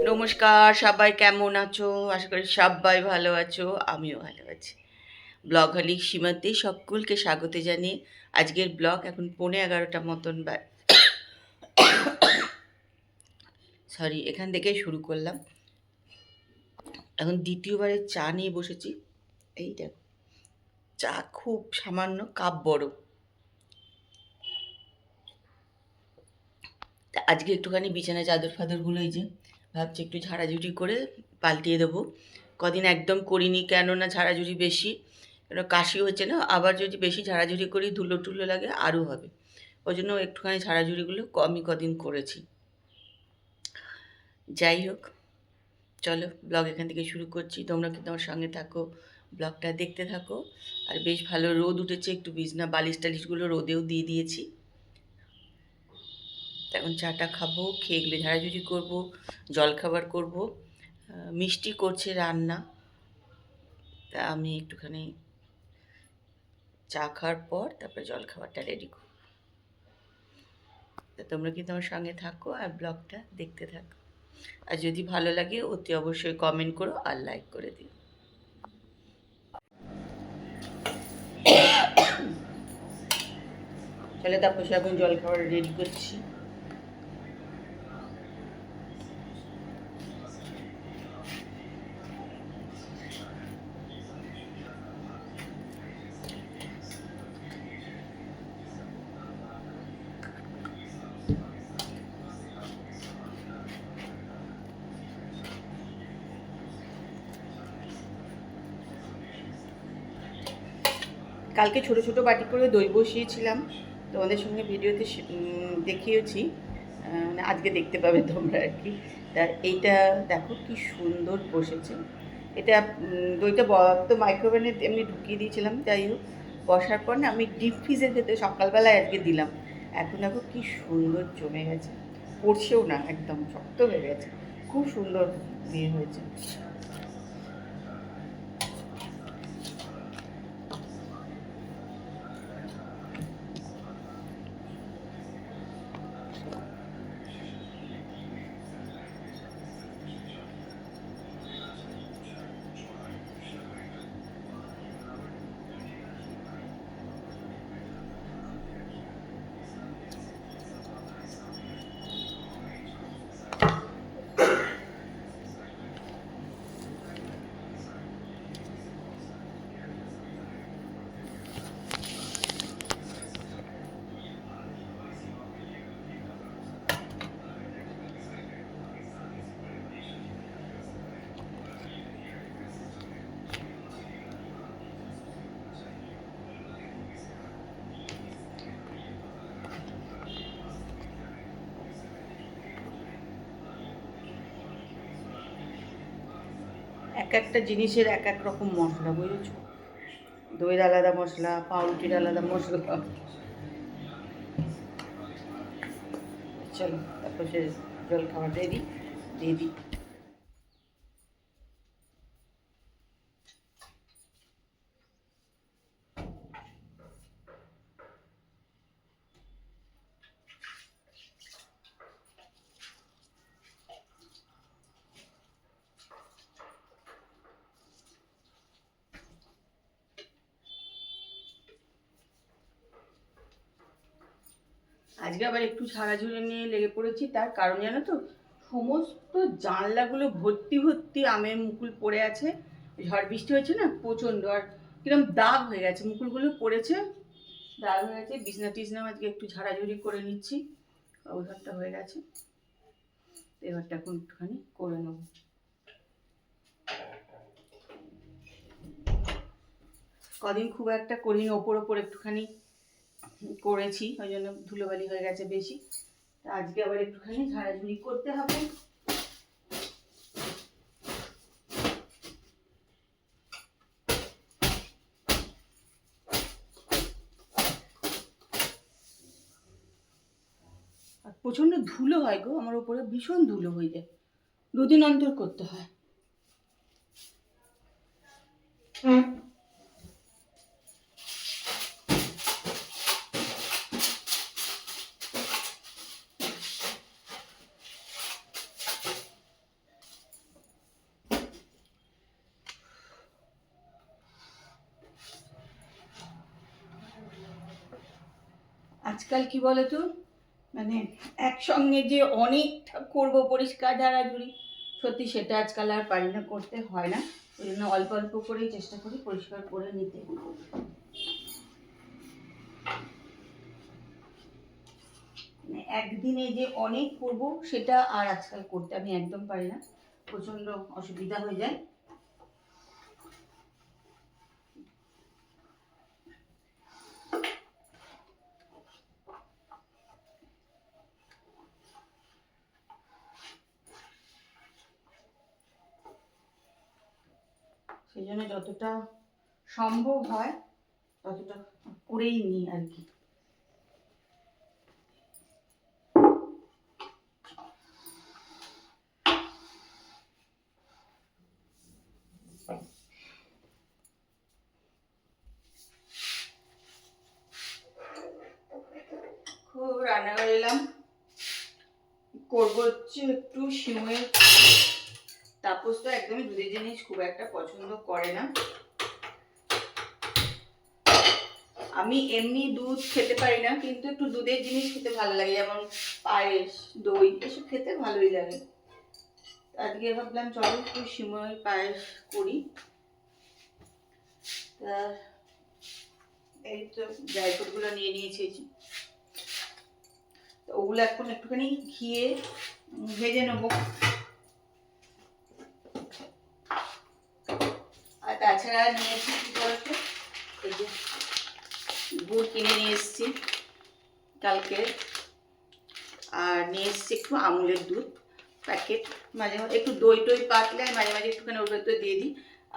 নমস্কার, সবাই কেমন আছো? আশা করি সবাই ভালো আছো, আমিও ভালো আছি। ব্লগ হলিক সীমাতে সকলকে স্বাগত জানিয়ে আজকের ব্লগ এখন 11:30 মতন সরি, এখান থেকেই শুরু করলাম। এখন দ্বিতীয়বারের চা নিয়ে বসেছি। এই দেখো, চা খুব সামান্য কাপ বড়। তা আজকে একটুখানি বিছানা চাদর ফাদরগুলো এই যে ভাবছি একটু ঝাড়াঝুড়ি করে পাল্টিয়ে দেবো। কদিন একদম করিনি, কেননা ঝাড়াঝুড়ি বেশি, কেন কাশি হচ্ছে না, আবার যদি বেশি ঝাড়াঝুড়ি করি ধুলো টুলো লাগে আরও হবে। ওই জন্য একটুখানি ঝাড়াঝুড়িগুলো কমই কদিন করেছি। যাই হোক, চলো ব্লগ এখান থেকে শুরু করছি। তোমরা কিন্তু আমার সঙ্গে থাকো, ব্লগটা দেখতে থাকো। আর বেশ ভালো রোদ উঠেছে, একটু বিছনা বালিশ টালিশগুলো রোদেও দিয়ে দিয়েছি। এখন চাটা খাবো, খেয়ে এগুলো ঝাড়াঝুড়ি করবো, জলখাবার করবো। মিষ্টি করছে রান্না, তা আমি একটুখানি চা খাওয়ার পর তারপরে জলখাবারটা রেডি করব। তা তোমরা কিন্তু আমার সঙ্গে থাকো আর ব্লগটা দেখতে থাকো। আর যদি ভালো লাগে অতি অবশ্যই কমেন্ট করো আর লাইক করে দিও। তাহলে তারপর সে এখন জলখাবার রেডি করছি। কালকে ছোট ছোট বাটি করে দই বসিয়েছিলাম, তোমাদের সঙ্গে ভিডিওতে দেখিয়েছি, মানে আজকে দেখতে পাবে তোমরা আর কি। তা এইটা দেখো কি সুন্দর বসেছে। এটা দইটা তো মাইক্রোওভেনে এমনি ঢুকিয়ে দিয়েছিলাম, যাই হোক বসার পর না আমি ডিপ ফ্রিজের ভেতরে সকালবেলায় আজকে দিলাম। এখন দেখো কি সুন্দর জমে গেছে, পড়ছেও না, একদম শক্ত হয়ে গেছে, খুব সুন্দর দিয়ে হয়েছে। এক একটা জিনিসের এক এক রকম মশলা, বুঝেছো? দইয়ের আলাদা মশলা, পাউরুটির আলাদা মশলা। চলো তারপর সে জল খাবার রেডি দিয়ে দিই। আজকে আবার একটু ঝাড়াঝুড়ি নিয়ে লেগে পড়েছি, তার কারণ জানো তো, সমস্ত জানলাগুলো ভর্তি ভর্তি আমের মুকুল পড়ে আছে। ঝড় বৃষ্টি হয়েছে না প্রচণ্ড, আর কিরম দাগ হয়ে গেছে, মুকুলগুলো পড়েছে, দাগ হয়ে গেছে। বিছনা টিছনাও আজকে একটু ঝাড়াঝুড়ি করে নিচ্ছি। ওই ঘরটা হয়ে গেছে, এবারটা এখন একটুখানি করে নেব। কদিন খুব একটা করিনি, ওপর ওপর একটুখানি করেছি, ওই জন্য ধুলোবালি হয়ে গেছে বেশি। আজকে আবার একটুখানি ঝাড়াঝুড়ি করতে হবে। আর প্রচণ্ড ধুলো হয় গো, আমার ওপরে ভীষণ ধুলো হয়ে যায়, দুদিন অন্তর করতে হয়। আজকাল কি বলতো, মানে একসঙ্গে যে অনেকটা করবো পরিষ্কার ঝাড়াঝুড়ি, সত্যি সেটা আজকাল আর পারি না, করতে হয় না। ওই জন্য অল্প অল্প করেই চেষ্টা করি পরিষ্কার করে নিতে। মানে একদিনে যে অনেক করবো সেটা আর আজকাল করতে আমি একদম পারি না, প্রচণ্ড অসুবিধা হয়ে যায়। সেই জন্য যতটা সম্ভব হয় ততটা করেই নিই আর কি। খুব রান্নাঘরে এলাম, করবো হচ্ছে একটু সিমের। তাপস তো একদমই দুধের জিনিস খুব একটা পছন্দ করে না। আমি এমনি দুধ খেতে পারি না, কিন্তু একটু দুধের জিনিস খেতে ভালো লাগে, যেমন পায়েস, দই, এসব খেতে ভালোই লাগে। আজকে ভাবলাম চলো একটু সিমের পায়েস করি। তা এই তো ড্রাই ফ্রুটগুলো নিয়ে নিয়েছি, তো ওগুলো এখন একটুখানি ঘিয়ে ভেজে নেবো। আর তাছাড়া নিয়েছি কি বলতো, এই যে গুড় কিনে নিয়ে এসেছি কালকে, আর নিয়ে এসেছি একটু আমুলের দুধ প্যাকেট। মাঝে মাঝে একটু দই টই পাতলে মাঝে মাঝে একটুখানি ওর ভেতরে দিয়ে দিই।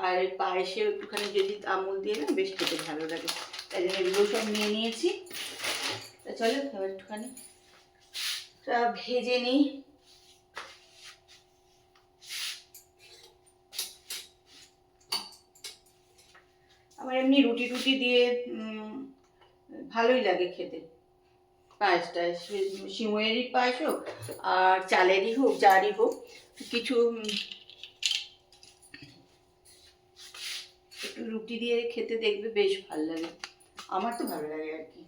আর পায়েসে একটুখানি যদি আমুল দিয়ে না বেশ খেতে ভালো লাগে, তাই জন্য এগুলো সব নিয়ে নিয়েছি। তা চলো এবার একটুখানি ভেজে নিই। আমার এমনি রুটি টুটি দিয়ে ভালোই লাগে খেতে পায়েসটা, সিমুয়েরই পায়েস হোক আর চালেরই হোক, যারই হোক, কিছু একটু রুটি দিয়ে খেতে দেখবে বেশ ভালো লাগে, আমার তো ভালো লাগে আর কি।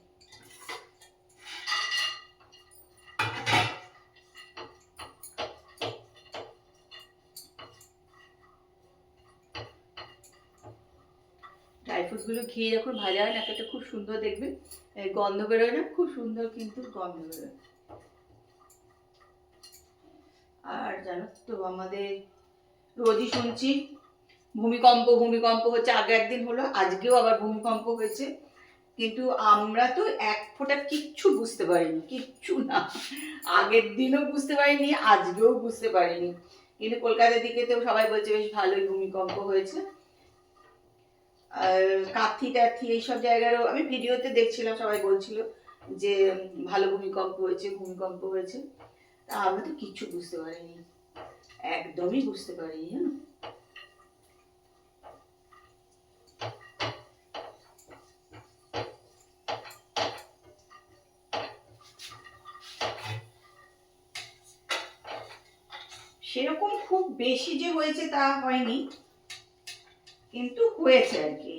ড্রাই ফ্রুটগুলো ঘিয়ে যখন ভাজা হয় না, একটা খুব সুন্দর দেখবে গন্ধ বেরোয় না, খুব সুন্দর কিন্তু গন্ধ বেরোয়। আর জানো তো আমাদের রোজই শুনছি ভূমিকম্প ভূমিকম্প হচ্ছে, আগে একদিন হলো, আজকেও আবার ভূমিকম্প হয়েছে, কিন্তু আমরা তো এক ফোঁটা কিচ্ছু বুঝতে পারিনি, কিচ্ছু না। আগের দিনও বুঝতে পারিনি, আজকেও বুঝতে পারিনি, কিন্তু কলকাতার দিকে তো সবাই বলছে বেশ ভালোই ভূমিকম্প হয়েছে। আর কাথি টাথি এইসব জায়গারও আমি ভিডিওতে দেখছিলাম, সবাই বলছিল যে ভালো ভূমিকম্প হয়েছে, ভূমিকম্প হয়েছে। তা আমরা তো কিচ্ছু বুঝতে পারিনি, একদমই বুঝতে পারিনি, জানো। সেরকম খুব বেশি যে হয়েছে তা হয়নি, কিন্তু হয়েছে আর কি,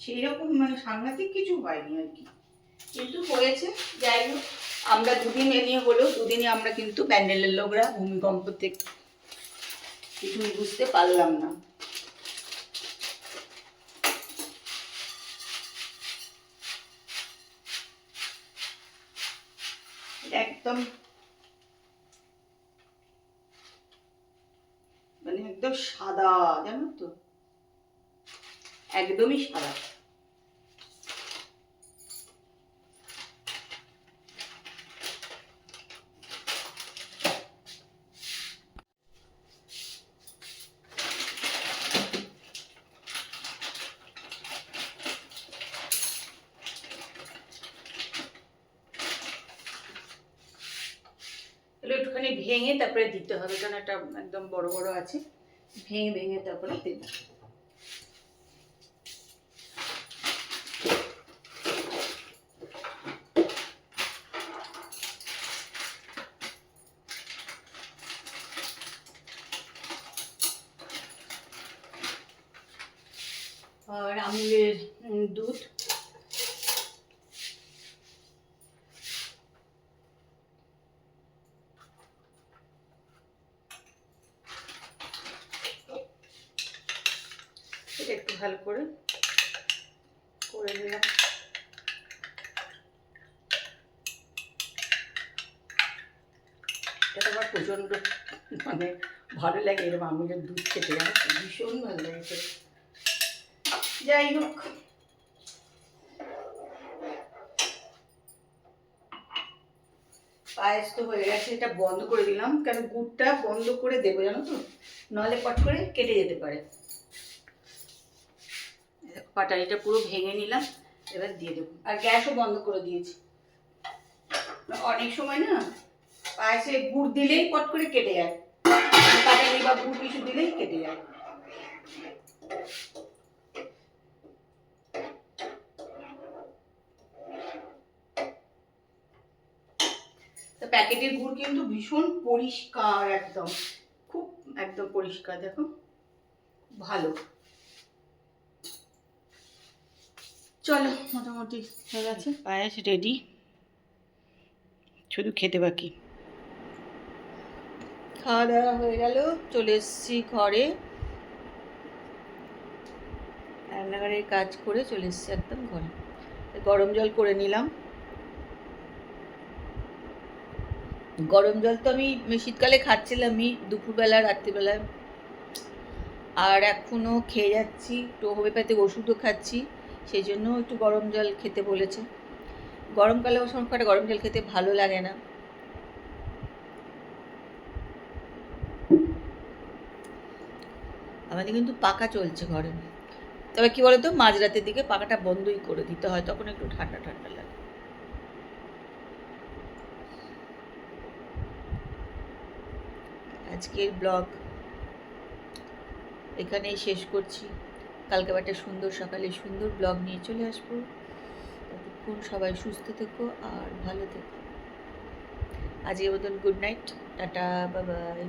সেই রকম মানে সাংঘাতিক কিছু হয়নি আর কি, কিন্তু হয়েছে। যাই হোক, আমরা দুদিন নিয়ে হলেও দুদিনই আমরা কিন্তু প্যান্ডেলের লোকরা ভূমিকম্প থেকে কিছুই বুঝতে পারলাম না। একদম মানে একদম সাদা, জানো তো, একদমই সাদা। এগুলো একটুখানি ভেঙে তারপরে দিতে হবে, কারণ এটা একদম বড় বড় আছে, ভেঙে ভেঙে তারপরে দেবো। আর আমুলের দুধ, এটা একটু ভালো করে নিলাম। এটা আমার প্রচণ্ড মানে ভালো লাগে এরকম আমুলের দুধ খেতে, আমার ভীষণ ভালো লাগে। যাই হোক, পায়েস তো হয়ে গেছে, এটা বন্ধ করে দিলাম, কেন গুড়টা বন্ধ করে দেবো জানো তো, নাহলে পট করে কেটে যেতে পারে। পাটালিটা পুরো ভেঙে নিলাম, এবার দিয়ে দেবো। আর গ্যাসও বন্ধ করে দিয়েছি। অনেক সময় না পায়েসে গুড় দিলেই পট করে কেটে যায়, পাটালি বা গুড় কিছু দিলেই কেটে যায়। প্যাকেটের গুড় কিন্তু ভীষণ পরিষ্কার, একদম খুব একদম পরিষ্কার, দেখো ভালো। চলো মোটামুটি হয়ে গেছে, পায়েস রেডি, শুধু খেতে বাকি। খাওয়া দাওয়া হয়ে গেল, চলে এসেছি ঘরে, রান্নাঘরের কাজ করে চলে এসেছি একদম ঘরে। গরম জল করে নিলাম। গরম জল তো আমি শীতকালে খাচ্ছিলামই, দুপুরবেলা রাত্রিবেলা, আর এখনও খেয়ে যাচ্ছি, একটু হোমিওপ্যাথিক ওষুধও খাচ্ছি, সেই জন্য একটু গরম জল খেতে বলেছে। গরমকালে ও সময় গরম জল খেতে ভালো লাগে না। আমাদের কিন্তু পাখা চলছে ঘরে, তবে কি বলতো, মাঝরাতের দিকে পাখাটা বন্ধই করে দিতে হয়, তখন একটু ঠান্ডা ঠান্ডা লাগে। আজকের ব্লগ এখানেই শেষ করছি। কালকে একটা সুন্দর সকালে সুন্দর ব্লগ নিয়ে চলে আসবো। ততক্ষণ সবাই সুস্থ থেকো আর ভালো থেকো। আজকের মতন good night, tata, bye bye.